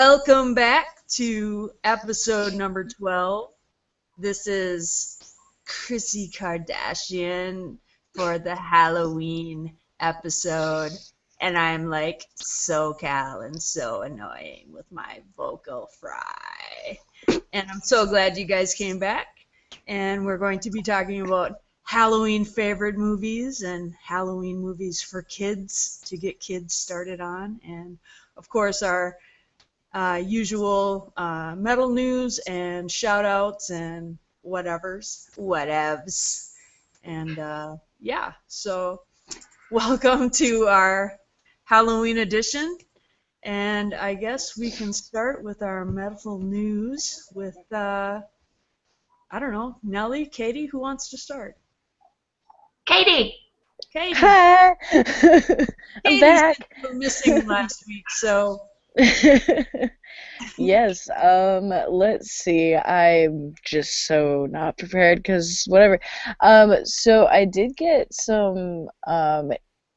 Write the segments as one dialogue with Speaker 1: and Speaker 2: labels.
Speaker 1: Welcome back to episode number 12. This is Chrissy Kardashian for the Halloween episode. And I'm like so cal and so annoying with my vocal fry. And I'm so glad you guys came back. And we're going to be talking about Halloween favorite movies and Halloween movies for kids to get kids started on. And of course, our usual metal news and shout outs and whatevs. And yeah, so welcome to our Halloween edition. And I guess we can start with our metal news with, I don't know, Nellie, Katie, who wants to start?
Speaker 2: Katie!
Speaker 1: Katie.
Speaker 3: Hi! I'm
Speaker 1: Katie's
Speaker 3: back.
Speaker 1: been missing last week, so
Speaker 3: Yes, let's see. I'm just so not prepared because whatever. So I did get some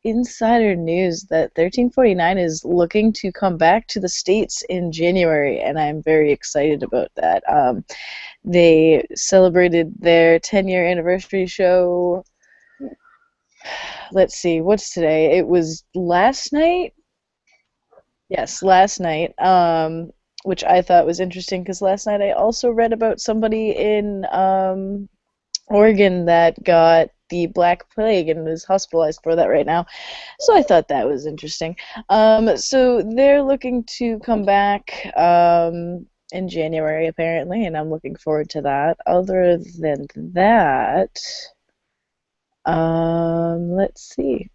Speaker 3: insider news that 1349 is looking to come back to the States in January, and I'm very excited about that. They celebrated their 10-year anniversary show. Let's see, what's today? It was last night. Yes, last night, which I thought was interesting because last night I also read about somebody in Oregon that got the Black Plague and is hospitalized for that right now. So I thought that was interesting. So they're looking to come back in January apparently, and I'm looking forward to that. Other than that, let's see.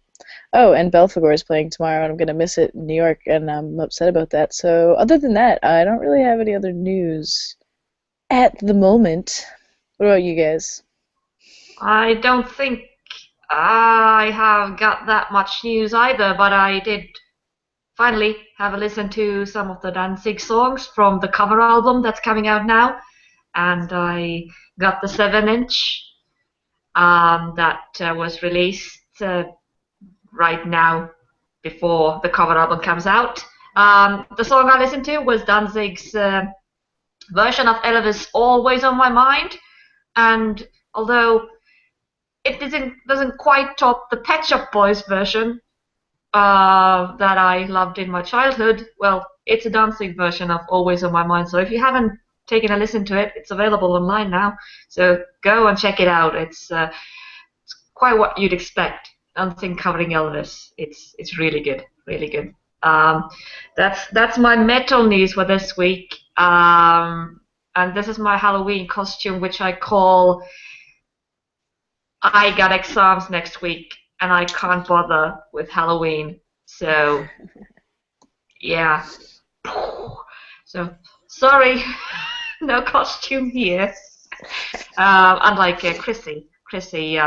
Speaker 3: Oh, and Belphegor is playing tomorrow, and I'm gonna miss it in New York, and I'm upset about that. So, other than that, I don't really have any other news at the moment. What about you guys?
Speaker 2: I don't think I have got that much news either, but I did finally have a listen to some of the Danzig songs from the cover album that's coming out now, and I got the 7-inch that was released right now before the cover album comes out. The song I listened to was Danzig's version of Elvis Always on My Mind, and although it doesn't quite top the Pet Shop Boys version that I loved in my childhood. Well, it's a dancing version of Always on My Mind. So if you haven't taken a listen to it, it's available online now. So go and check it out. It's quite what you'd expect. Dancing covering Elvis. It's really good, really good. Um, that's my metal news for this week. And this is my Halloween costume, which I call I got exams next week and I can't bother with Halloween. So, yeah. So, sorry, no costume here. Unlike Chrissy. Chrissy,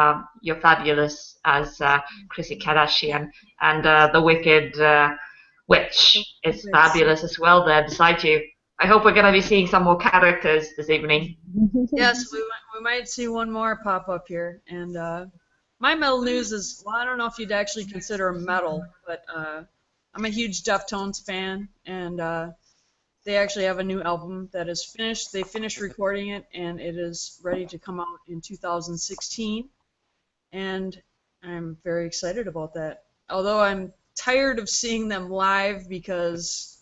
Speaker 2: you're fabulous as Chrissy Kardashian. And the Wicked Witch is fabulous as well there beside you. I hope we're going to be seeing some more characters this evening.
Speaker 1: yes, we might see one more pop up here. And my metal news is, well, I don't know if you'd actually consider them metal, but I'm a huge Deftones fan, and they actually have a new album that is finished. They finished recording it, and it is ready to come out in 2016. And I'm very excited about that. Although I'm tired of seeing them live because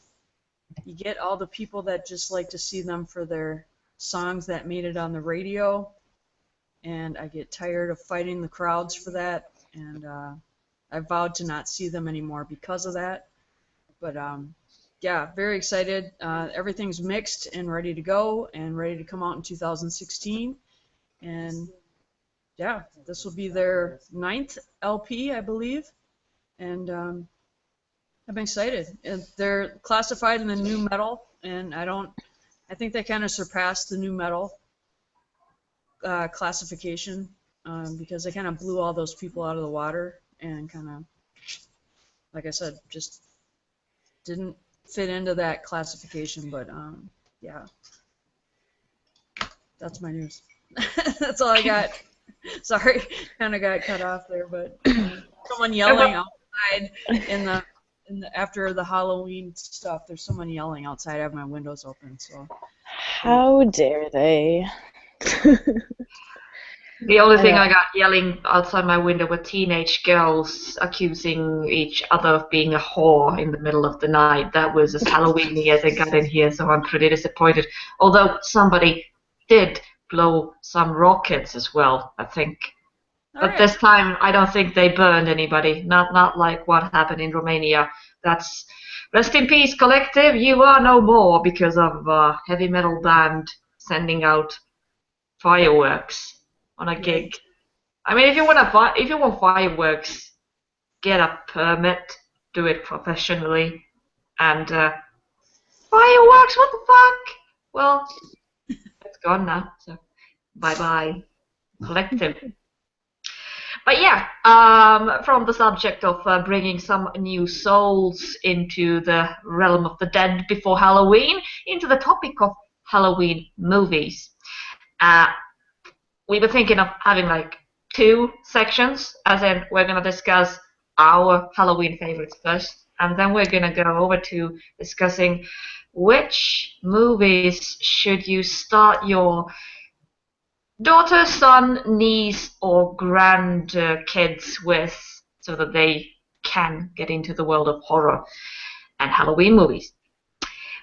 Speaker 1: you get all the people that just like to see them for their songs that made it on the radio, and I get tired of fighting the crowds for that, and I vowed to not see them anymore because of that. But yeah, very excited. Everything's mixed and ready to go and ready to come out in 2016. And yeah, this will be their ninth LP, I believe. And I'm excited. And they're classified in the new metal, and I think they kind of surpassed the new metal classification because they kind of blew all those people out of the water and kind of, like I said, just didn't fit into that classification. But yeah, that's my news. That's all I got. Sorry, kind of got cut off there, but someone yelling outside in the after the Halloween stuff, there's someone yelling outside. I have my windows open, so.
Speaker 3: How dare they?
Speaker 2: The only
Speaker 3: I
Speaker 2: thing
Speaker 3: know.
Speaker 2: I got yelling outside my window were teenage girls accusing each other of being a whore in the middle of the night. That was as Halloweeny as it got in here, so I'm pretty disappointed. Although somebody did blow some rockets as well, I think.
Speaker 1: All
Speaker 2: But
Speaker 1: right.
Speaker 2: this time, I don't think they burned anybody. Not like what happened in Romania. That's rest in peace, collective. You are no more because of a heavy metal band sending out fireworks on a gig.
Speaker 1: Yikes.
Speaker 2: I mean, if you want fireworks, get a permit, do it professionally, and fireworks. What the fuck? Well, it's gone now. So bye bye, collective. But yeah, from the subject of bringing some new souls into the realm of the dead before Halloween, into the topic of Halloween movies. Uh, we were thinking of having like two sections, as in we're going to discuss our Halloween favorites first, and then we're going to go over to discussing which movies should you start your daughter, son, niece, or grandkids with so that they can get into the world of horror and Halloween movies.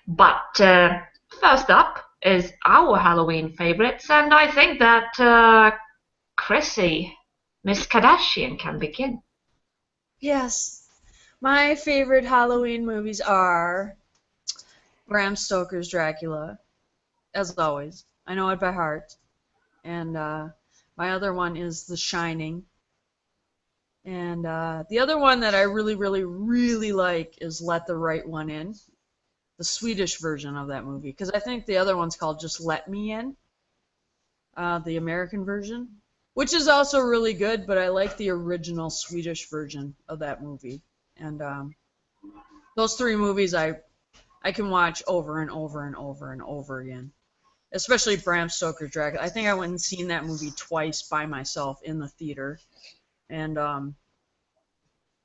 Speaker 2: But first up is our Halloween favorites, and I think that Chrissy, Miss Kardashian, can begin.
Speaker 1: Yes. My favorite Halloween movies are Bram Stoker's Dracula, as always. I know it by heart. And my other one is The Shining. And the other one that I really, really, really like is Let the Right One In, the Swedish version of that movie. Because I think the other one's called Just Let Me In, the American version, which is also really good, but I like the original Swedish version of that movie. And those three movies I can watch over and over and over and over again. Especially Bram Stoker's Dracula. I think I went and seen that movie twice by myself in the theater. And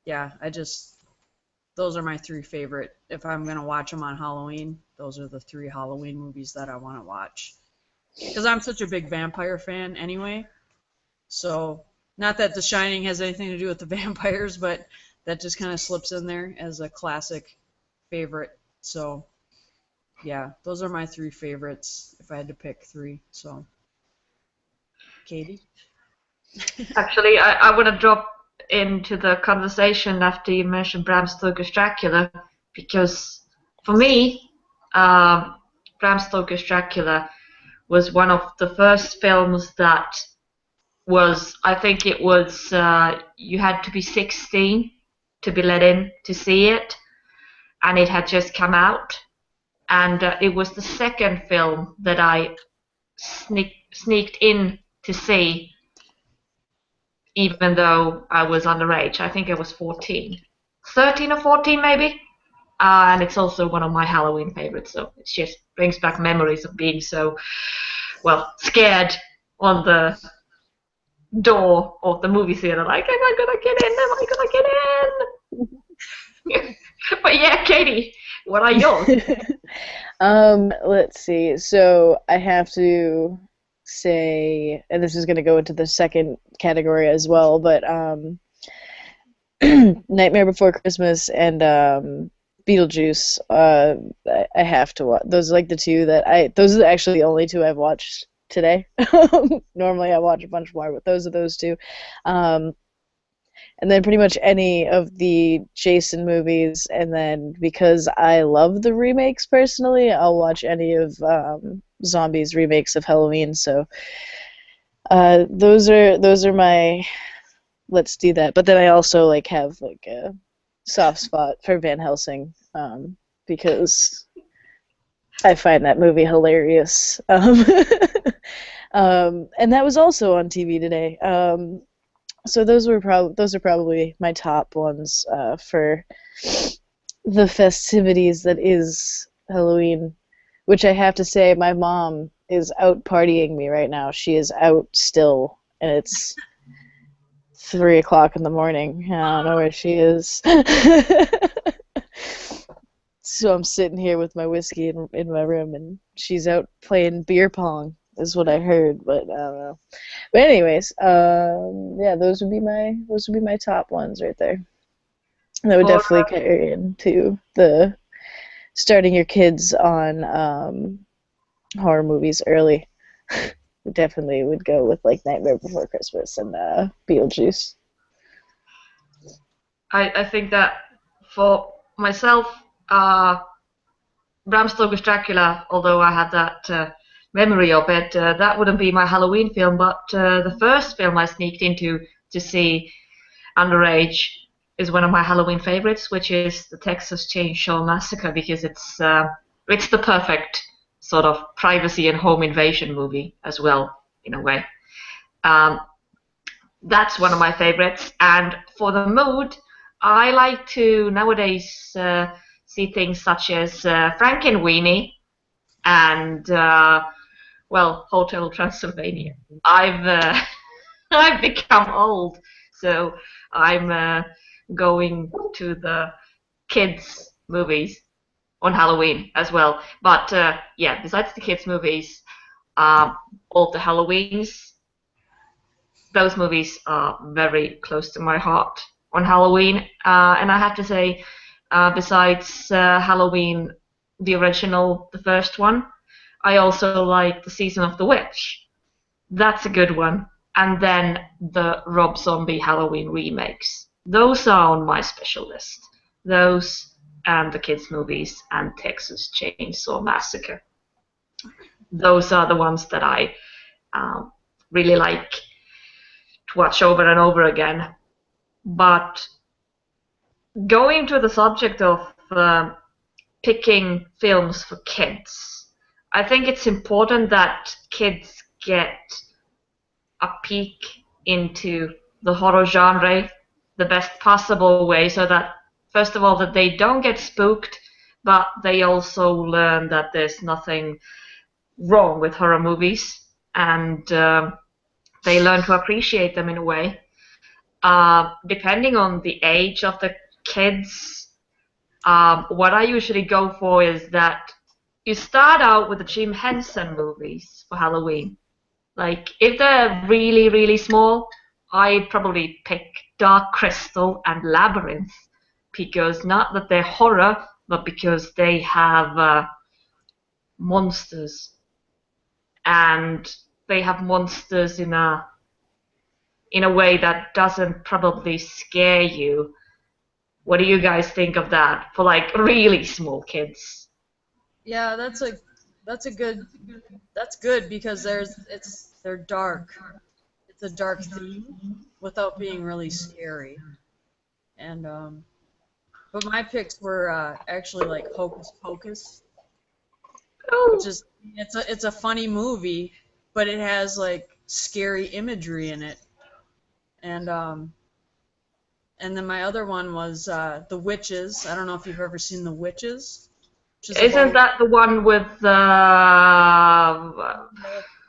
Speaker 1: yeah, those are my three favorite. If I'm going to watch them on Halloween, those are the three Halloween movies that I want to watch. Because I'm such a big vampire fan anyway. So, not that The Shining has anything to do with the vampires, but that just kind of slips in there as a classic favorite. So, yeah, those are my three favorites if I had to pick three. So, Katie?
Speaker 2: Actually, I want to drop into the conversation after you mentioned Bram Stoker's Dracula, because for me, Bram Stoker's Dracula was one of the first films that was, I think it was, you had to be 16 to be let in to see it, and it had just come out. And it was the second film that I sneaked in to see, even though I was underage. I think I was 14. 13 or 14 maybe. And it's also one of my Halloween favorites, so it just brings back memories of being so, well, scared on the door of the movie theater, like, am I gonna get in? Am I gonna get in? But yeah, Katie, what are yours?
Speaker 3: Let's see. So I have to say, and this is going to go into the second category as well, but Nightmare Before Christmas and Beetlejuice. I have to watch. Those are like the two that those are actually the only two I've watched today. Normally I watch a bunch more, but those are those two. And then pretty much any of the Jason movies, and then because I love the remakes personally, I'll watch any of Zombies remakes of Halloween. So those are my let's do that. But then I also like have like a soft spot for Van Helsing because I find that movie hilarious. And that was also on TV today. So those are probably my top ones for the festivities that is Halloween, which I have to say my mom is out partying me right now. She is out still, and it's 3 o'clock in the morning. I don't know where she is. So I'm sitting here with my whiskey in my room, and she's out playing beer pong, is what I heard, but I don't know. But anyways, yeah, those would be my top ones right there. That would
Speaker 2: For
Speaker 3: definitely carry into the starting your kids on horror movies early. Definitely would go with like Nightmare Before Christmas and Beetlejuice.
Speaker 2: I think that for myself, uh, Bram Stoker's Dracula, although I had that memory of it, that wouldn't be my Halloween film. But the first film I sneaked into to see underage is one of my Halloween favorites, which is the Texas Chainsaw Massacre, because it's the perfect sort of privacy and home invasion movie as well, in a way. Um, that's one of my favorites. And for the mood, I like to nowadays see things such as Frankenweenie and well, Hotel Transylvania. I've become old, so I'm going to the kids movies on Halloween as well. But yeah, besides the kids movies, all the Halloweens, those movies are very close to my heart on Halloween. And I have to say, besides Halloween, the original, the first one, I also like The Season of the Witch. That's a good one. And then the Rob Zombie Halloween remakes. Those are on my special list. Those and the kids' movies and Texas Chainsaw Massacre. Those are the ones that I really like to watch over and over again. But going to the subject of picking films for kids, I think it's important that kids get a peek into the horror genre the best possible way, so that first of all that they don't get spooked, but they also learn that there's nothing wrong with horror movies, and they learn to appreciate them in a way. Depending on the age of the kids, what I usually go for is that you start out with the Jim Henson movies for Halloween. Like, if they're really, really small, I'd probably pick Dark Crystal and Labyrinth, because not that they're horror, but because they have monsters, and they have monsters in a way that doesn't probably scare you. What do you guys think of that for like really small kids?
Speaker 1: Yeah, that's a good that's good because they're dark. It's a dark theme without being really scary. And but my picks were actually like Hocus Pocus, which
Speaker 2: Oh,
Speaker 1: is it's a funny movie, but it has like scary imagery in it. And then my other one was The Witches. I don't know if you've ever seen The Witches, which is
Speaker 2: isn't
Speaker 1: about
Speaker 2: that the one with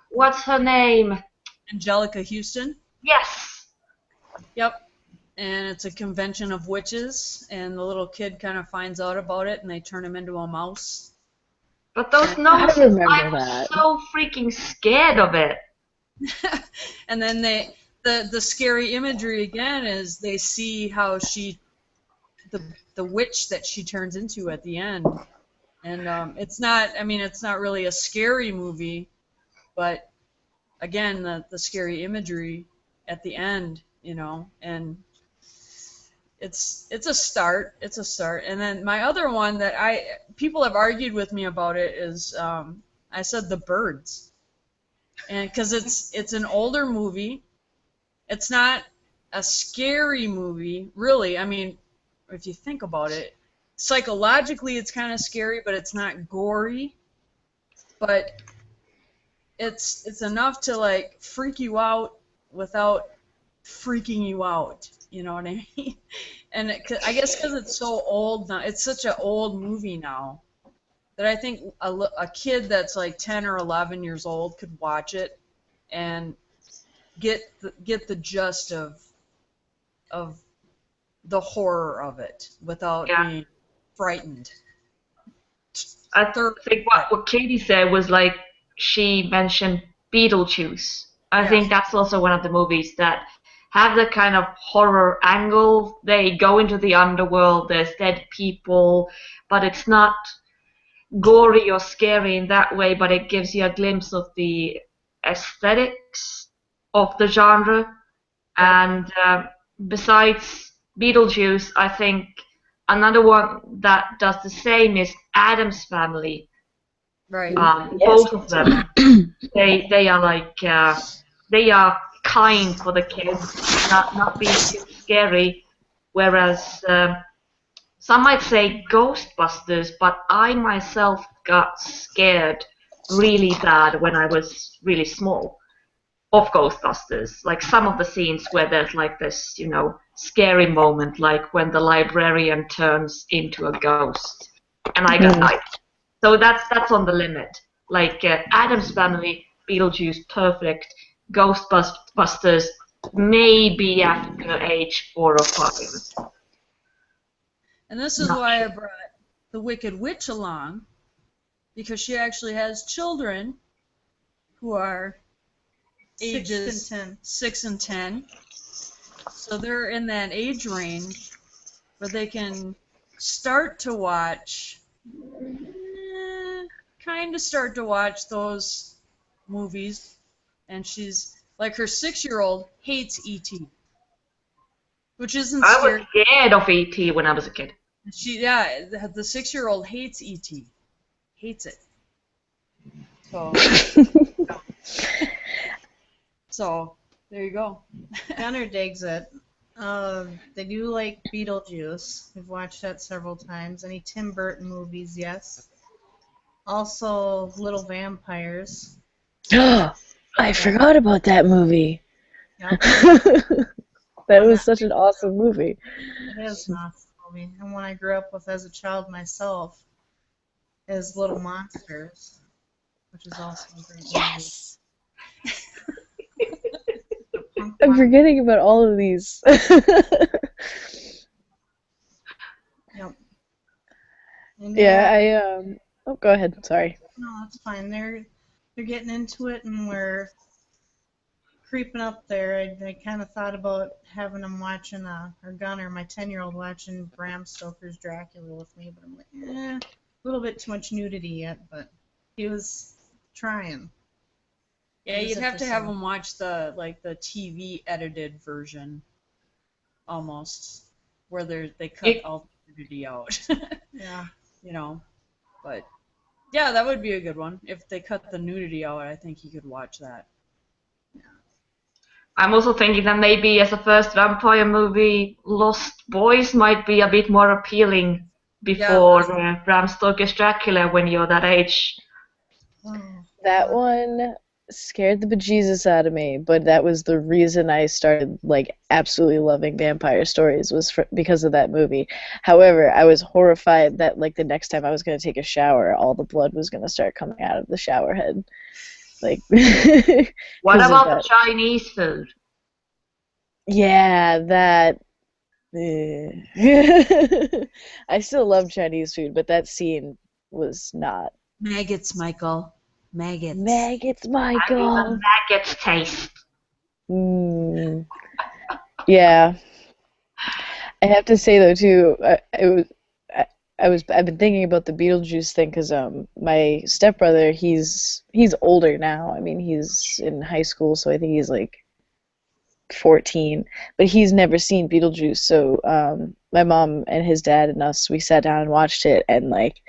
Speaker 2: what's her name?
Speaker 1: Angelica Houston.
Speaker 2: Yes,
Speaker 1: Yep. And it's a convention of witches, and the little kid kind of finds out about it, and they turn him into a mouse.
Speaker 2: but those
Speaker 1: And,
Speaker 3: I
Speaker 2: gnomes, I
Speaker 3: remember
Speaker 2: was
Speaker 3: that.
Speaker 2: so freaking scared of it.
Speaker 1: and then the scary imagery again is they see how the the witch that she turns into at the end, and it's not. I mean, it's not really a scary movie, but again, the scary imagery at the end, and it's a start. It's a start. And then my other one that people have argued with me about it is I said The Birds, and because it's an older movie. It's not a scary movie, really. I mean, if you think about it, psychologically it's kind of scary, but it's not gory. But it's enough to like freak you out without freaking you out. You know what I mean? And I guess because it's so old now, it's such an old movie now that I think a kid that's like 10 or 11 years old could watch it and get the gist of the horror of it without
Speaker 2: Yeah,
Speaker 1: being frightened.
Speaker 2: I
Speaker 1: Third.
Speaker 2: think what Katie said was like she mentioned Beetlejuice. I
Speaker 1: Yeah.
Speaker 2: think that's also one of the movies that have the kind of horror angle. They go into the underworld, there's dead people, but it's not gory or scary in that way, but it gives you a glimpse of the aesthetics of the genre.
Speaker 1: Yep.
Speaker 2: And besides Beetlejuice, I think another one that does the same is Adam's Family.
Speaker 1: Right.
Speaker 3: Yes.
Speaker 2: Both of them, they are like they are kind for the kids, not being too scary. Whereas some might say Ghostbusters, but I myself got scared really bad when I was really small of Ghostbusters. Like some of the scenes where there's like this, scary moment, like when the librarian turns into a ghost, and I got
Speaker 3: Mm.
Speaker 2: night. So that's on the limit. Like Adam's Family, Beetlejuice, perfect. Ghostbusters, maybe after age 4 or 5.
Speaker 1: And this is
Speaker 2: Not
Speaker 1: why I
Speaker 2: sure.
Speaker 1: brought the Wicked Witch along, because she actually has children who are ages 6 and 10. So they're in that age range where they can start to watch, kind of start to watch those movies. And she's like, her 6-year-old hates E.T., which isn't
Speaker 2: I was
Speaker 1: scary.
Speaker 2: scared of ET when I was a kid.
Speaker 1: Yeah, the 6-year-old hates E.T., hates it. So, so there you go.
Speaker 4: Gunner digs it. They do like Beetlejuice. We've watched that several times. Any Tim Burton movies, yes. Also, Little Vampires.
Speaker 3: I forgot about that movie.
Speaker 4: Yep,
Speaker 3: That was such an awesome movie.
Speaker 4: it is an awesome movie. And one I grew up with as a child myself is Little Monsters, which is also a great
Speaker 3: Yes!
Speaker 4: movie.
Speaker 3: I'm forgetting about all of these.
Speaker 4: Yep. And
Speaker 3: Yeah, oh, go ahead. Sorry.
Speaker 4: no, that's fine. They're getting into it, and we're creeping up there. I kind of thought about having them watching, or Gunner, my 10-year-old, watching Bram Stoker's Dracula with me, but I'm like, a little bit too much nudity yet, but he was trying.
Speaker 1: Yeah,
Speaker 4: It was
Speaker 1: you'd have to have
Speaker 4: interesting.
Speaker 1: them watch the TV edited version, almost, where they cut all the nudity out.
Speaker 4: Yeah.
Speaker 1: You know, but yeah, that would be a good one. If they cut the nudity out, I think you could watch that.
Speaker 2: I'm also thinking that maybe as a first vampire movie, Lost Boys might be a bit more appealing
Speaker 1: Yeah,
Speaker 2: before Bram Stoker's Dracula when you're that age.
Speaker 4: Oh,
Speaker 3: That one scared the bejesus out of me, but that was the reason I started like absolutely loving vampire stories was because of that movie. However, I was horrified that like the next time I was going to take a shower, all the blood was going to start coming out of the shower head. Like
Speaker 2: What
Speaker 3: because of
Speaker 2: about
Speaker 3: that.
Speaker 2: the Chinese food?
Speaker 3: Yeah, that I still love Chinese food, but that scene was not.
Speaker 1: maggots, Michael. Maggots.
Speaker 3: Maggots,
Speaker 2: I mean, the
Speaker 3: Michael.
Speaker 2: maggots taste.
Speaker 3: Mm. Yeah. I have to say though too, I've been thinking about the Beetlejuice thing because my stepbrother he's older now. I mean he's in high school, so I think he's like 14, but he's never seen Beetlejuice. So my mom and his dad and us we sat down and watched it, and like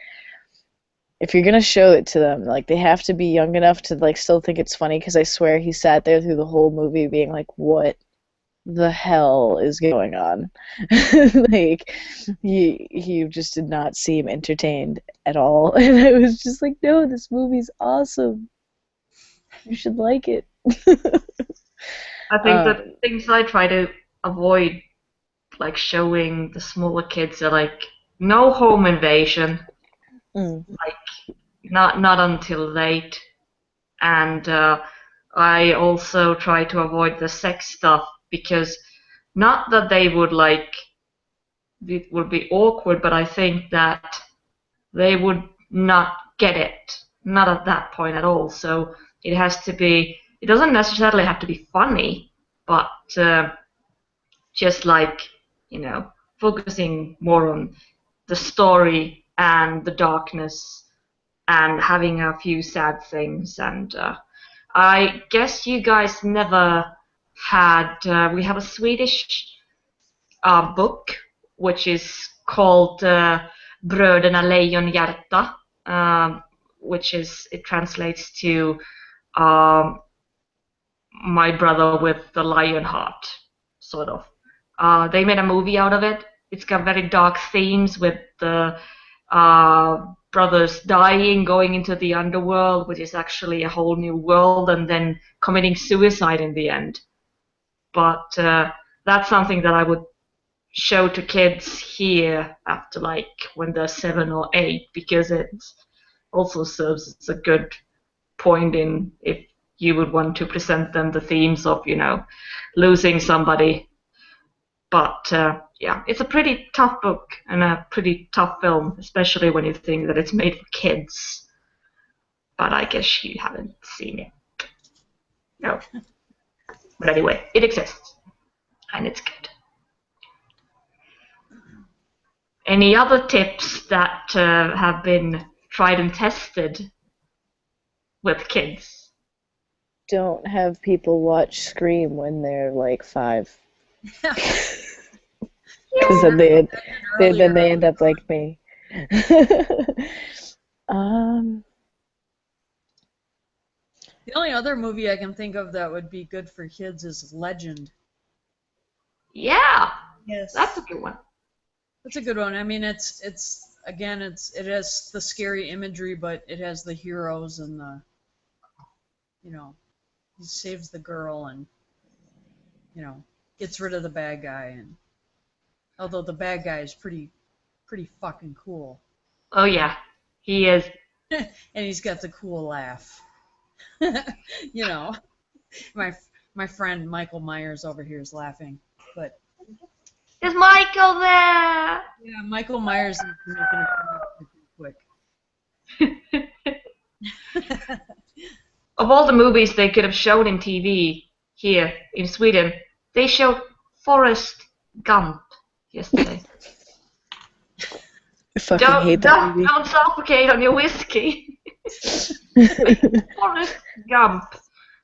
Speaker 3: if you're gonna show it to them, like they have to be young enough to like still think it's funny. Because I swear he sat there through the whole movie being like, "What the hell is going on?" Like he just did not seem entertained at all, and I was just like, no, this movie's awesome, you should like it.
Speaker 2: I think
Speaker 3: um
Speaker 2: the things I try to avoid, like showing the smaller kids, are like no home invasion,
Speaker 3: mm,
Speaker 2: like not until late, and I also try to avoid the sex stuff because not that they would like it would be awkward, but I think that they would not get it. Not at that point at all. So it has to be. It doesn't necessarily have to be funny, but just like, you know, focusing more on the story and the darkness and having a few sad things. And I guess you guys never had. We have a Swedish book which is called Bröderna Lejonhjärta, which is it translates to um, My Brother with the Lion Heart, sort of. They made a movie out of it. It's got very dark themes with the brothers dying, going into the underworld, which is actually a whole new world, and then committing suicide in the end. But that's something that I would show to kids here after, like, when they're 7 or 8, because it also serves as a good point in if you would want to present them the themes of, you know, losing somebody. But yeah, it's a pretty tough book and a pretty tough film, especially when you think that it's made for kids. But I guess you haven't seen it. No. But anyway, it exists. And it's good. Any other tips that have been tried and tested with kids?
Speaker 3: Don't have people watch Scream when they're like 5. Because then they end up like me.
Speaker 1: The only other movie I can think of that would be good for kids is Legend.
Speaker 2: Yeah,
Speaker 4: Yes.
Speaker 2: that's a good one.
Speaker 1: That's a good one. I mean, it has the scary imagery, but it has the heroes and the, you know, he saves the girl and, you know, gets rid of the bad guy. And although the bad guy is pretty fucking cool,
Speaker 2: Oh yeah, he is.
Speaker 1: and he's got the cool laugh. You know, my friend Michael Myers over here is laughing, but
Speaker 2: Is Michael there?
Speaker 1: yeah, Michael Myers is making it come up quick.
Speaker 2: Of all the movies they could have shown in TV here in Sweden, they showed Forrest Gump yesterday.
Speaker 3: I fucking hate that movie.
Speaker 2: Don't suffocate on your whiskey. Forrest Gump.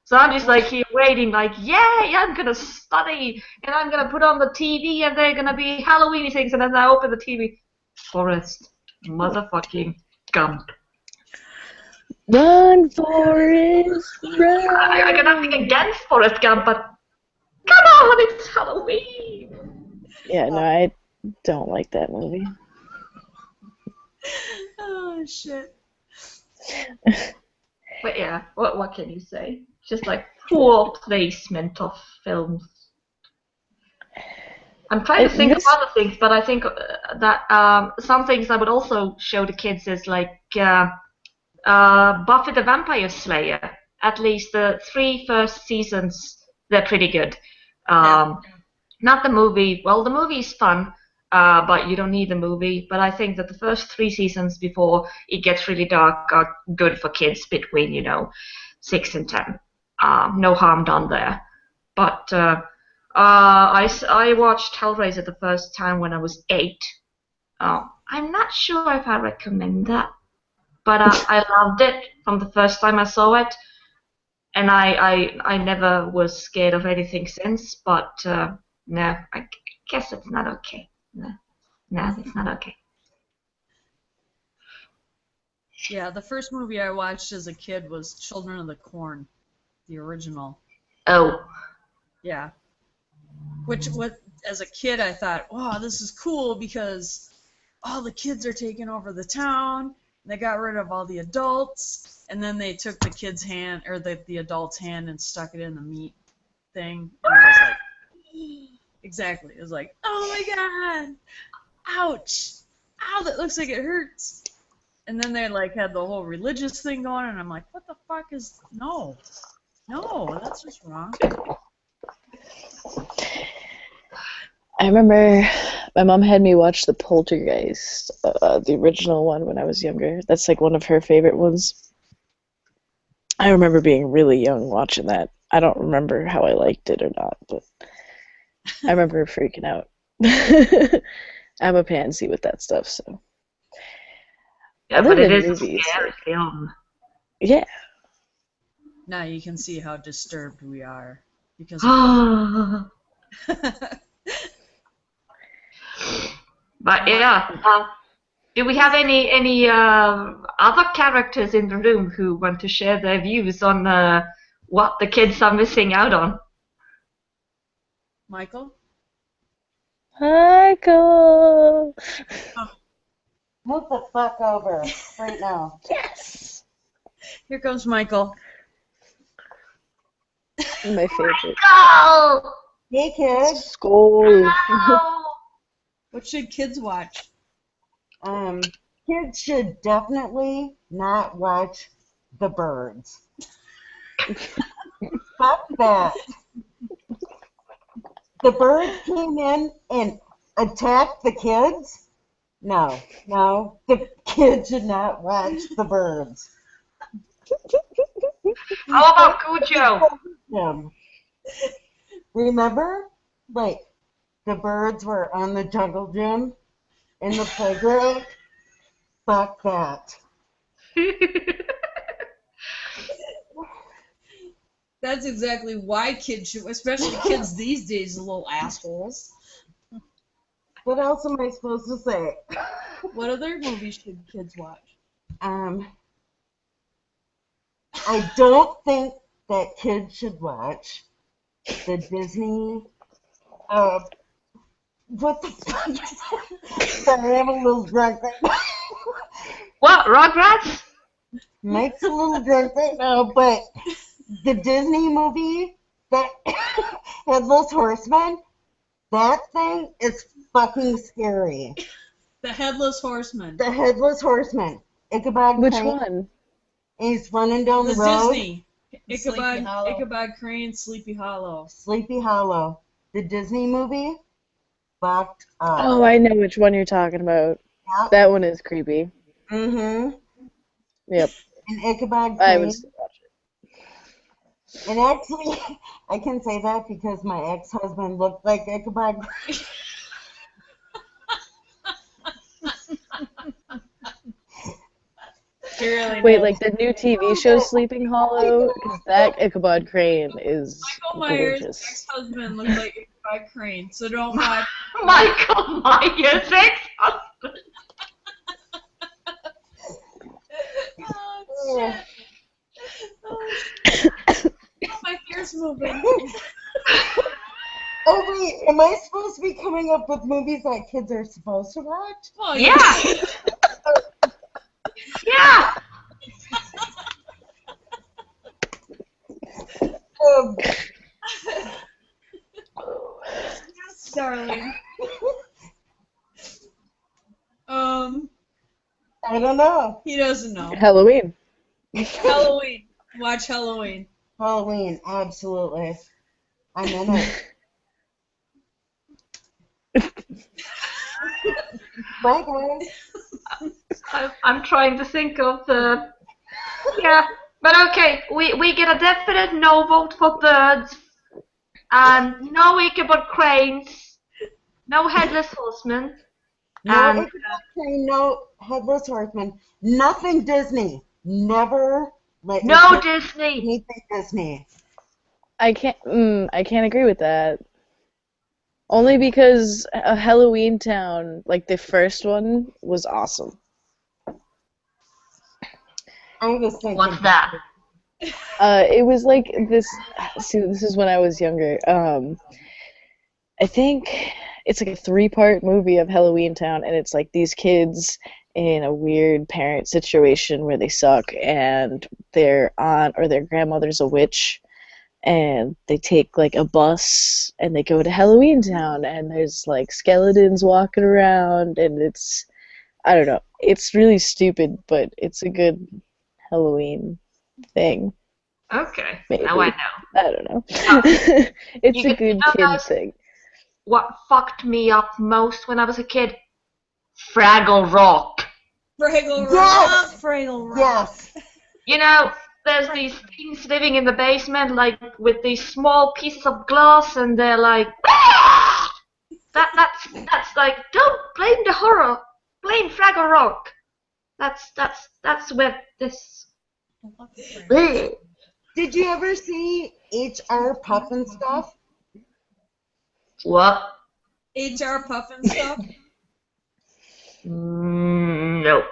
Speaker 2: So I'm just like here waiting, like, yay, I'm gonna study, and I'm gonna put on the TV, and they're gonna be Halloween things, and then I open the TV, Forrest motherfucking Gump.
Speaker 3: Run, Forrest, run!
Speaker 2: I got nothing against Forrest Gump, but come on, it's Halloween.
Speaker 3: Yeah, no, I don't like that movie.
Speaker 1: Oh shit.
Speaker 2: But yeah, what can you say? Just like poor placement of films. I'm trying to think of other things, but I think that some things I would also show the kids is like Buffy the Vampire Slayer. At least the 3 first seasons, they're pretty good. Not the movie. Well, the movie is fun, but you don't need the movie. But I think that the first 3 seasons before it gets really dark are good for kids between, you know, 6 and 10. No harm done there. But I watched Hellraiser the first time when I was 8. I'm not sure if I recommend that, but I loved it from the first time I saw it, and I never was scared of anything since. But no, I guess it's not okay. No, it's not okay.
Speaker 1: Yeah, the first movie I watched as a kid was Children of the Corn, the original.
Speaker 2: Oh.
Speaker 1: Yeah. Which, as a kid, I thought, wow, this is cool because all the kids are taking over the town. They got rid of all the adults, and then they took the kid's hand, or the adult's hand, and stuck it in the meat thing. And I was like, exactly. It was like, oh my god, ouch, ow, that looks like it hurts. And then they like had the whole religious thing going, and I'm like, what the fuck is no, that's just wrong.
Speaker 3: I remember My mom had me watch the Poltergeist, the original one when I was younger. That's like one of her favorite ones. I remember being really young watching that. I don't remember how I liked it or not, but I remember freaking out. I'm a pansy with that stuff, so.
Speaker 2: Yeah,
Speaker 3: Other
Speaker 2: but it
Speaker 3: than
Speaker 2: is a
Speaker 3: movies,
Speaker 2: scary
Speaker 3: like,
Speaker 2: film.
Speaker 3: yeah.
Speaker 1: Now you can see how disturbed we are because of.
Speaker 2: But yeah, do we have any other characters in the room who want to share their views on what the kids are missing out on?
Speaker 1: Michael?
Speaker 3: Michael!
Speaker 5: Move the fuck over right now.
Speaker 3: Yes!
Speaker 1: Here comes Michael.
Speaker 3: My favorite.
Speaker 2: Go!
Speaker 5: Hey, kids.
Speaker 3: Skull.
Speaker 1: What should kids watch?
Speaker 5: Kids should definitely not watch The Birds. Fuck that. The birds came in and attacked the kids? No, the kids should not watch The Birds.
Speaker 2: How about Cujo?
Speaker 5: Them. Remember? Like, the birds were on the jungle gym in the playground? Fuck that.
Speaker 1: That's exactly why kids should, especially kids these days, are little assholes.
Speaker 5: What else am I supposed to say?
Speaker 1: What other movies should kids watch?
Speaker 5: I don't think that kids should watch the Disney. What the fuck is that? Sorry, I'm a little drunk right now.
Speaker 2: What, Rugrats?
Speaker 5: Mike's a little drunk right now, but the Disney movie, that Headless Horseman, that thing is fucking scary.
Speaker 1: The Headless Horseman.
Speaker 5: The Headless Horseman. Ichabod
Speaker 3: Which
Speaker 5: Crane,
Speaker 3: one?
Speaker 5: he's running down
Speaker 1: The
Speaker 5: the road.
Speaker 1: Disney.
Speaker 4: Sleepy Hollow.
Speaker 1: Ichabod Crane, Sleepy Hollow.
Speaker 5: Sleepy Hollow. The Disney movie, fucked up.
Speaker 3: Oh, I know which one you're talking about.
Speaker 5: Yep.
Speaker 3: That one is creepy.
Speaker 5: Mm-hmm.
Speaker 3: Yep.
Speaker 5: And Ichabod
Speaker 3: I
Speaker 5: Crane.
Speaker 3: would still watch it.
Speaker 5: And actually, I can say that because my ex-husband looked like Ichabod Crane.
Speaker 1: Really
Speaker 3: Wait,
Speaker 1: does.
Speaker 3: like the new TV show Sleeping Hollow? Because that Ichabod Crane is
Speaker 1: Michael Myers'
Speaker 3: gorgeous.
Speaker 1: ex-husband looked like Ichabod Crane, so don't watch.
Speaker 2: Michael Myers' ex-husband.
Speaker 1: Oh, shit. Oh, my ears moving.
Speaker 5: Oh wait, am I supposed to be coming up with movies that kids are supposed to watch?
Speaker 1: Well,
Speaker 2: Yeah. Yeah.
Speaker 1: Yes, darling.
Speaker 5: I don't know.
Speaker 1: He doesn't know.
Speaker 3: Halloween.
Speaker 1: Halloween. Watch Halloween.
Speaker 5: Halloween, absolutely. I'm in it. Bye guys.
Speaker 2: I'm trying to think of the. Yeah, but okay, we get a definite no vote for birds, and no Ichabod Cranes, no Headless Horseman,
Speaker 5: No
Speaker 2: and
Speaker 5: Ichabod Crane, no Headless Horseman, nothing Disney. Never let
Speaker 2: no
Speaker 5: your kids
Speaker 2: Disney.
Speaker 5: see anything Disney.
Speaker 3: I can't agree with that. Only because Halloween Town, like the first one, was awesome.
Speaker 5: I was thinking.
Speaker 2: What's that?
Speaker 3: It was like this. See, this is when I was younger. I think it's like a 3-part movie of Halloween Town, and it's like these kids in a weird parent situation where they suck, and their aunt or their grandmother's a witch, and they take like a bus and they go to Halloween Town, and there's like skeletons walking around, and I don't know, it's really stupid, but it's a good Halloween thing.
Speaker 2: Okay,
Speaker 3: Maybe.
Speaker 2: now I know.
Speaker 3: I don't know.
Speaker 2: You
Speaker 3: It's a
Speaker 2: get-
Speaker 3: good
Speaker 2: no,
Speaker 3: kid
Speaker 2: guys.
Speaker 3: thing.
Speaker 2: what fucked me up most when I was a kid? Fraggle Rock.
Speaker 1: Fraggle Rock.
Speaker 5: Yes!
Speaker 1: Fraggle Rock.
Speaker 5: Yes.
Speaker 2: You know, there's these things living in the basement, like with these small pieces of glass, and they're like, "Ah!" That's like, don't blame the horror, blame Fraggle Rock. That's where this.
Speaker 5: Did you ever see HR Puffin Stuff?
Speaker 2: What?
Speaker 1: HR Puffin stuff.
Speaker 2: No.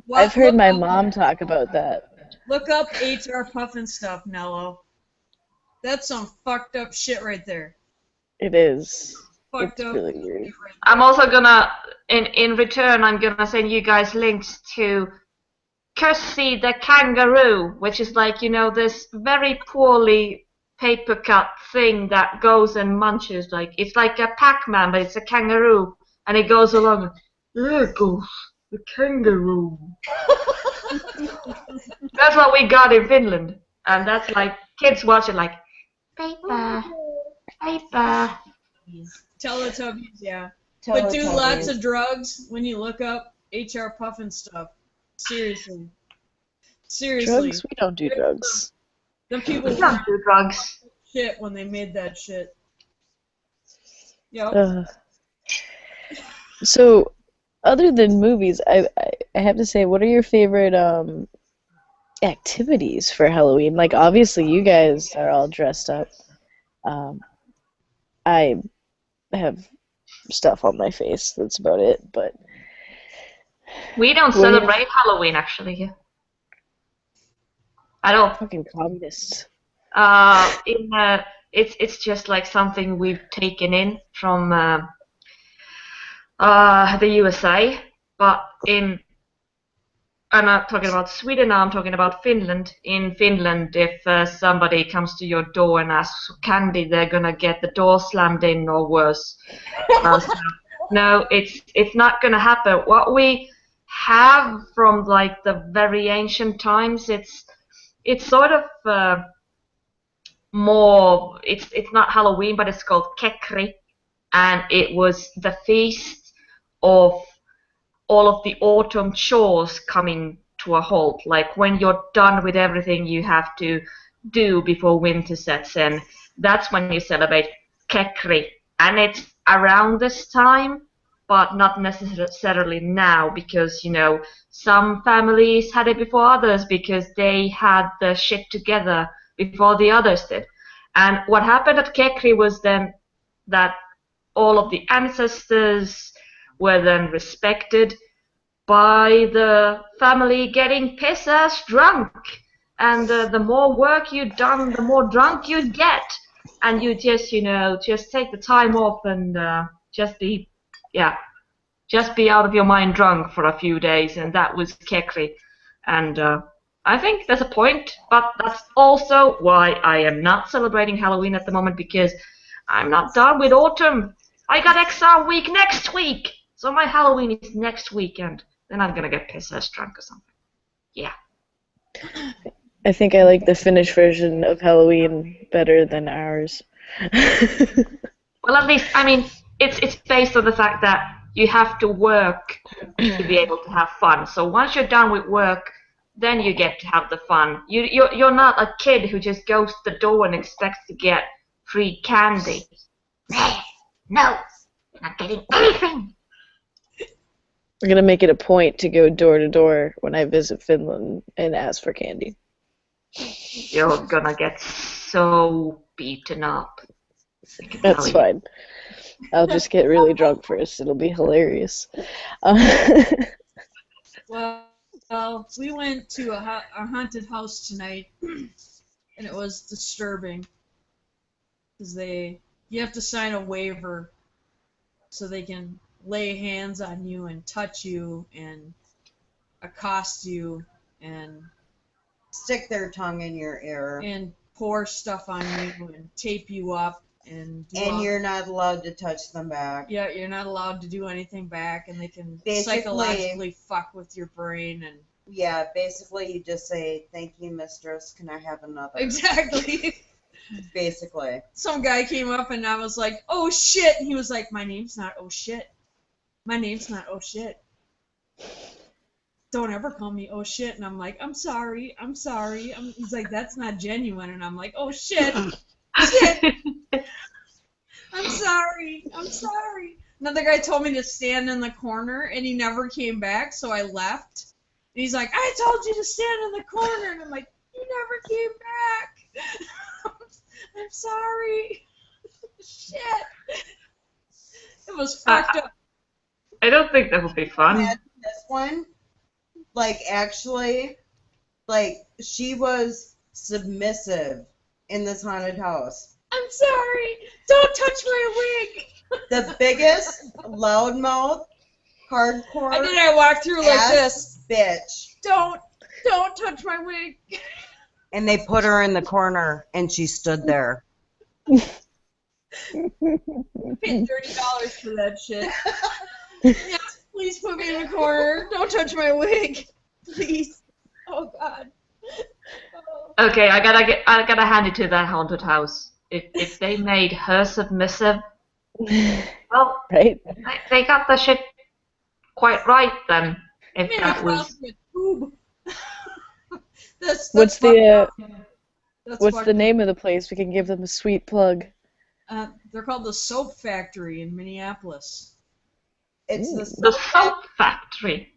Speaker 1: What?
Speaker 3: I've heard
Speaker 1: Look
Speaker 3: my
Speaker 1: up-
Speaker 3: mom talk about that.
Speaker 1: Look up HR Puffin stuff, Nello. That's some fucked up shit right there.
Speaker 3: It is.
Speaker 1: Fucked
Speaker 3: It's
Speaker 1: up
Speaker 3: really weird.
Speaker 1: shit right
Speaker 2: I'm also gonna, in return, I'm gonna send you guys links to Cussy the Kangaroo, which is like, you know, this very poorly paper cut thing that goes and munches. Like, it's like a Pac-Man, but it's a kangaroo, and it goes along. There goes the kangaroo. That's what we got in Finland, and that's like kids watch it like paper, paper.
Speaker 1: Teletubbies, yeah. But do lots of drugs when you look up HR Puffin stuff. Seriously. Seriously.
Speaker 3: Drugs? We don't do drugs.
Speaker 1: The people
Speaker 2: We don't do drugs.
Speaker 1: shit when they made that shit. Yep.
Speaker 3: So, other than movies, I have to say, what are your favorite activities for Halloween? Like, obviously, you guys are all dressed up. I have stuff on my face. That's about it. But
Speaker 2: We don't
Speaker 3: What do you-
Speaker 2: celebrate Halloween actually here at all.
Speaker 3: fucking communists.
Speaker 2: It's just like something we've taken in from the USA, but I'm not talking about Sweden now, I'm talking about Finland. In Finland, if somebody comes to your door and asks for candy, they're gonna get the door slammed in or worse. So, no, it's not gonna happen. What we have from like the very ancient times, it's sort of more. It's not Halloween, but it's called Kekri, and it was the feast of all of the autumn chores coming to a halt. Like when you're done with everything you have to do before winter sets in, that's when you celebrate Kekri. And it's around this time, but not necessarily now, because, you know, some families had it before others because they had the shit together before the others did. And what happened at Kekri was then that all of the ancestors were then respected by the family getting piss-ass drunk. And the more work you'd done, the more drunk you'd get. And you just, you know, just take the time off and just be out of your mind drunk for a few days. And that was Kekri. And I think there's a point, but that's also why I am not celebrating Halloween at the moment, because I'm not done with autumn. I got exam week next week. So my Halloween is next weekend. Then I'm gonna get piss-ass drunk or something. Yeah.
Speaker 3: I think I like the Finnish version of Halloween better than ours.
Speaker 2: Well, at least, I mean, it's based on the fact that you have to work to be able to have fun. So once you're done with work, then you get to have the fun. You're not a kid who just goes to the door and expects to get free candy. No, you're not getting anything.
Speaker 3: I'm gonna make it a point to go door to door when I visit Finland and ask for candy.
Speaker 2: You're gonna get so beaten up. I can tell
Speaker 3: That's
Speaker 2: you.
Speaker 3: fine. I'll just get really drunk first. It'll be hilarious.
Speaker 1: Well, we went to a haunted house tonight, and it was disturbing. Because you have to sign a waiver so they can lay hands on you and touch you and accost you and
Speaker 5: Stick their tongue in your ear.
Speaker 1: and pour stuff on you and tape you up and do
Speaker 5: And
Speaker 1: all-
Speaker 5: you're not allowed to touch them back.
Speaker 1: yeah, you're not allowed to do anything back, and they can
Speaker 5: Basically-
Speaker 1: psychologically fuck with your brain and
Speaker 5: Yeah, basically you just say, "Thank you, mistress. Can I have another?"
Speaker 1: exactly.
Speaker 5: basically.
Speaker 1: Some guy came up and I was like, oh shit. And he was like, my name's not oh shit. My name's not oh shit. Don't ever call me oh shit. And I'm like, I'm sorry. He's like, that's not genuine. And I'm like, oh shit. Shit. I'm sorry. Another guy told me to stand in the corner and he never came back, so I left. And he's like, I told you to stand in the corner. And I'm like, you never came back. I'm sorry. Shit. It was fucked up.
Speaker 2: I don't think that would be fun.
Speaker 5: This one, like, actually, like, she was submissive in this haunted house.
Speaker 1: I'm sorry. Don't touch my wig.
Speaker 5: The biggest, loudmouth, hardcore.
Speaker 1: And then I walked through like this.
Speaker 5: Bitch.
Speaker 1: Don't touch my wig.
Speaker 5: And they put her in the corner, and she stood there.
Speaker 1: Paid $30 for that shit. Yes, please put me in the corner. Don't touch my wig, please. Oh God. Oh.
Speaker 2: Okay, I gotta hand it to that haunted house. If they made her submissive, well,
Speaker 3: Right?
Speaker 2: they got the shit quite right then. If
Speaker 1: Man,
Speaker 2: that
Speaker 1: I
Speaker 2: was.
Speaker 1: found a tube. That's
Speaker 3: What's
Speaker 1: fucked
Speaker 3: the
Speaker 1: up. That's
Speaker 3: what's
Speaker 1: fucked
Speaker 3: the
Speaker 1: up.
Speaker 3: name of the place? We can give them a sweet plug.
Speaker 1: They're called the Soap Factory in Minneapolis.
Speaker 5: It's
Speaker 2: The soap factory.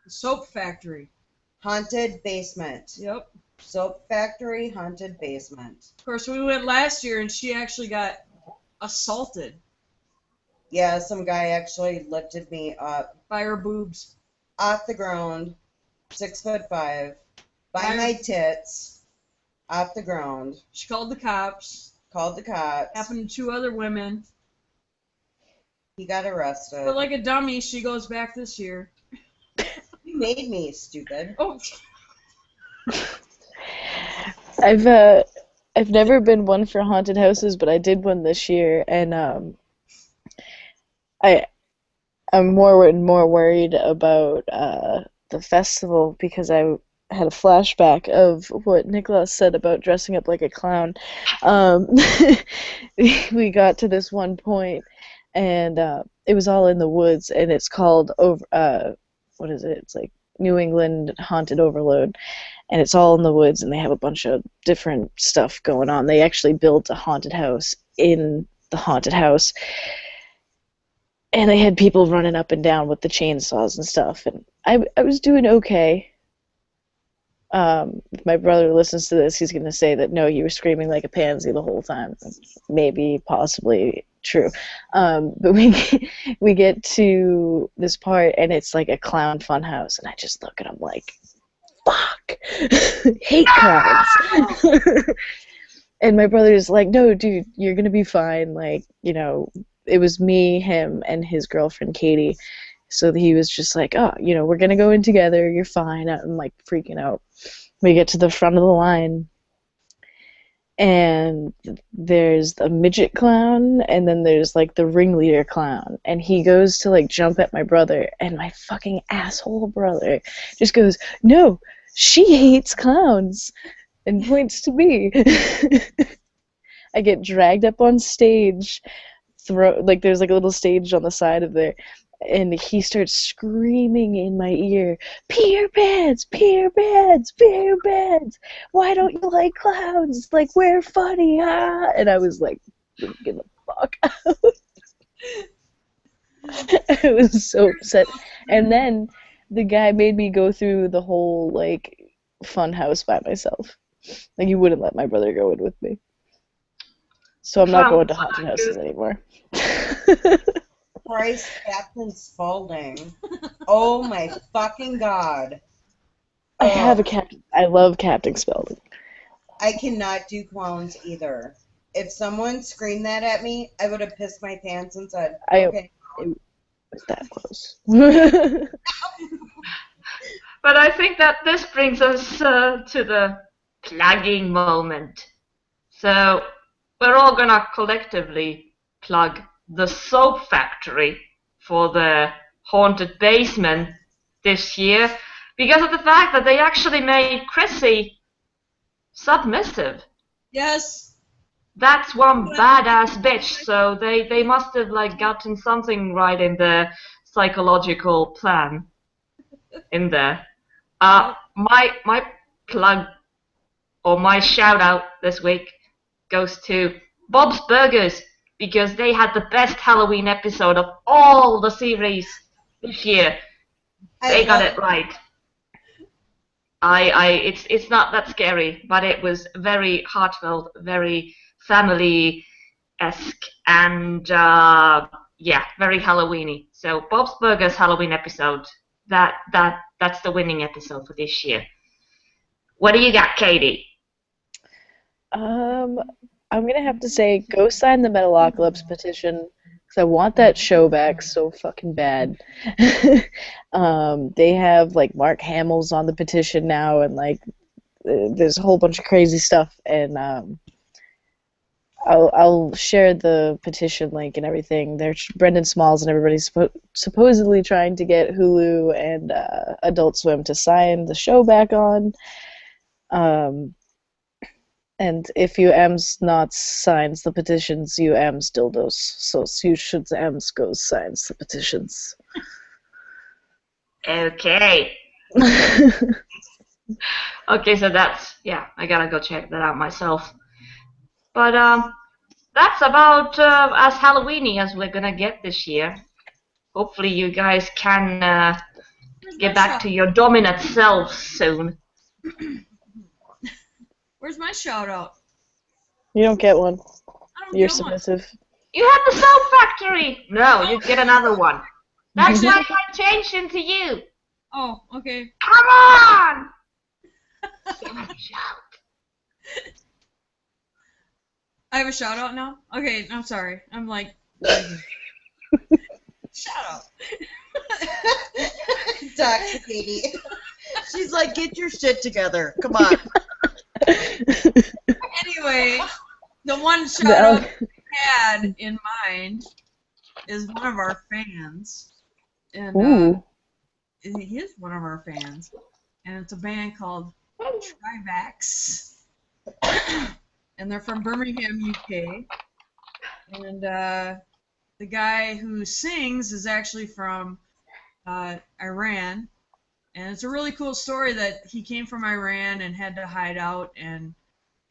Speaker 1: The Soap Factory.
Speaker 5: haunted basement.
Speaker 1: Yep.
Speaker 5: Soap factory, haunted basement.
Speaker 1: Of course, we went last year and she actually got assaulted
Speaker 5: Yeah, some guy actually lifted me up
Speaker 1: by her boobs.
Speaker 5: off the ground, 6'5", by
Speaker 1: By-
Speaker 5: my tits, off the ground,
Speaker 1: She called the cops.
Speaker 5: called the cops.
Speaker 1: Happened to 2 other women.
Speaker 5: He got arrested.
Speaker 1: But like a dummy, she goes back this year.
Speaker 5: You made me stupid.
Speaker 1: Oh,
Speaker 3: I've never been one for haunted houses, but I did one this year, and I'm more and more worried about the festival because I had a flashback of what Nicholas said about dressing up like a clown. We got to this one point, and it was all in the woods, and it's called what is it? It's like New England Haunted Overload, and it's all in the woods, and they have a bunch of different stuff going on. They actually built a haunted house in the haunted house, and they had people running up and down with the chainsaws and stuff, and I was doing okay. If my brother listens to this, he's going to say that, no, you were screaming like a pansy the whole time. Maybe, possibly true. But we get to this part, and it's like a clown fun house, and I just look and I'm like, fuck! Hate clowns! And my brother's like, no, dude, you're going to be fine. Like, you know, it was me, him, and his girlfriend, Katie. So he was just like, oh, you know, we're going to go in together. You're fine. I'm like freaking out. We get to the front of the line, and there's a midget clown, and then there's like the ringleader clown. And he goes to like jump at my brother, and my fucking asshole brother just goes, no, she hates clowns, and points to me. I get dragged up on stage. There's like a little stage on the side of there. And he starts screaming in my ear, pee your pants, pee your pants, pee your pants. Why don't you like clowns? Like, we're funny, ah. And I was like, get the fuck out. I was so upset. And then the guy made me go through the whole, like, fun house by myself. Like, he wouldn't let my brother go in with me. So I'm not going to haunted houses anymore.
Speaker 5: Christ, Captain Spaulding. Oh my fucking god.
Speaker 3: I have a captain. I love Captain Spaulding.
Speaker 5: I cannot do clowns either. If someone screamed that at me, I would have pissed my pants and said, okay.
Speaker 3: It was that close.
Speaker 2: But I think that this brings us to the plugging moment. So we're all gonna collectively plug the Soap Factory for the haunted basement this year because of the fact that they actually made Chrissy submissive.
Speaker 1: yes.
Speaker 2: that's one badass bitch. So they must have like gotten something right in the psychological plan in there. My plug or my shout out this week goes to Bob's Burgers because they had the best Halloween episode of all the series this year. They got it right. It's not that scary, but it was very heartfelt, very family-esque, and yeah, very Halloweeny. So Bob's Burgers Halloween episode, that's the winning episode for this year. What do you got, Katie?
Speaker 3: I'm gonna have to say, go sign the Metalocalypse petition because I want that show back so fucking bad. They have like Mark Hamill's on the petition now, and like there's a whole bunch of crazy stuff. And I'll share the petition link and everything. There's Brendan Smalls and everybody's supposedly trying to get Hulu and Adult Swim to sign the show back on. And if UM's not signs the petitions, UM's dildos. So you should M's goes signs the petitions.
Speaker 2: Okay. Okay, so that's, yeah, I gotta go check that out myself. But that's about as Halloweeny as we're gonna get this year. Hopefully you guys can get back to your dominant selves soon.
Speaker 1: Where's my shout out?
Speaker 3: You don't get one.
Speaker 1: I don't
Speaker 3: You're
Speaker 1: get one.
Speaker 3: submissive.
Speaker 2: You have the Sound Factory! No, you get another one. That's why I changed into you.
Speaker 1: Oh, okay.
Speaker 2: Come on! Shout.
Speaker 1: I have a shout out now? Okay, I'm sorry. I'm like, shout out.
Speaker 5: Katie. She's like, get your shit together. Come on.
Speaker 1: Anyway, the one shout out I had in mind is one of our fans. And he is one of our fans. And it's a band called Trivax. And they're from Birmingham, UK. And the guy who sings is actually from Iran. And it's a really cool story that he came from Iran and had to hide out and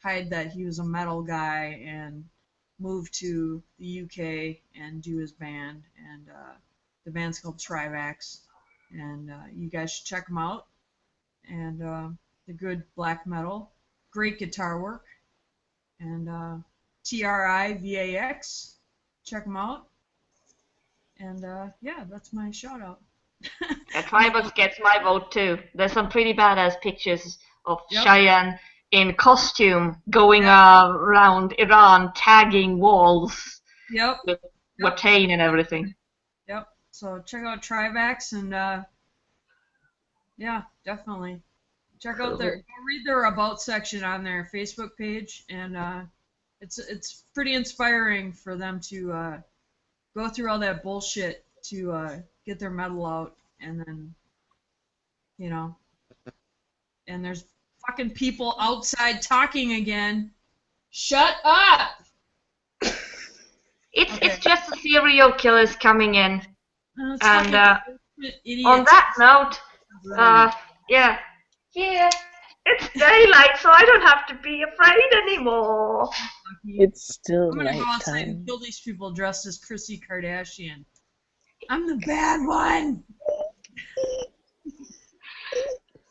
Speaker 1: hide that he was a metal guy and moved to the UK and do his band. And the band's called Trivax. And you guys should check them out. And the good black metal, great guitar work. And Trivax, check them out. And yeah, that's my shout out.
Speaker 2: Trivax gets my vote too. There's some pretty badass pictures of Cheyenne in costume going around Iran tagging walls with Watain and everything.
Speaker 1: Yep. So check out Trivax and yeah, definitely. Check out read their about section on their Facebook page, and it's pretty inspiring for them to go through all that bullshit to get their metal out, and then and there's fucking people outside talking again. Shut up!
Speaker 2: It's just the serial killers coming in. And
Speaker 1: idiots.
Speaker 2: on that note, yeah, it's daylight, so I don't have to be afraid anymore.
Speaker 3: It's still
Speaker 1: I'm gonna go outside
Speaker 3: nighttime.
Speaker 1: and kill these people dressed as Chrissy Kardashian. I'm the bad one.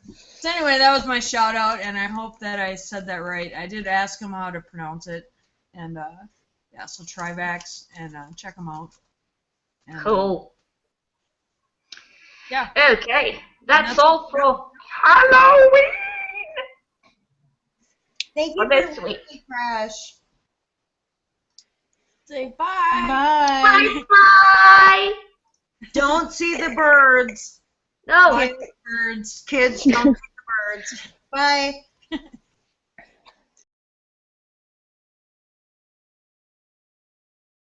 Speaker 1: So anyway, that was my shout out, and I hope that I said that right. I did ask him how to pronounce it, and yeah, so Trivax, and check them out. And,
Speaker 2: Cool.
Speaker 1: Yeah.
Speaker 2: Okay, that's all for Halloween.
Speaker 5: Thank you
Speaker 2: this
Speaker 5: for
Speaker 2: week.
Speaker 5: watching, Crash.
Speaker 1: Say bye.
Speaker 4: Bye.
Speaker 2: Bye.
Speaker 5: Don't see the birds.
Speaker 2: No.
Speaker 1: Bye, birds.
Speaker 5: Kids, don't see the birds. Bye.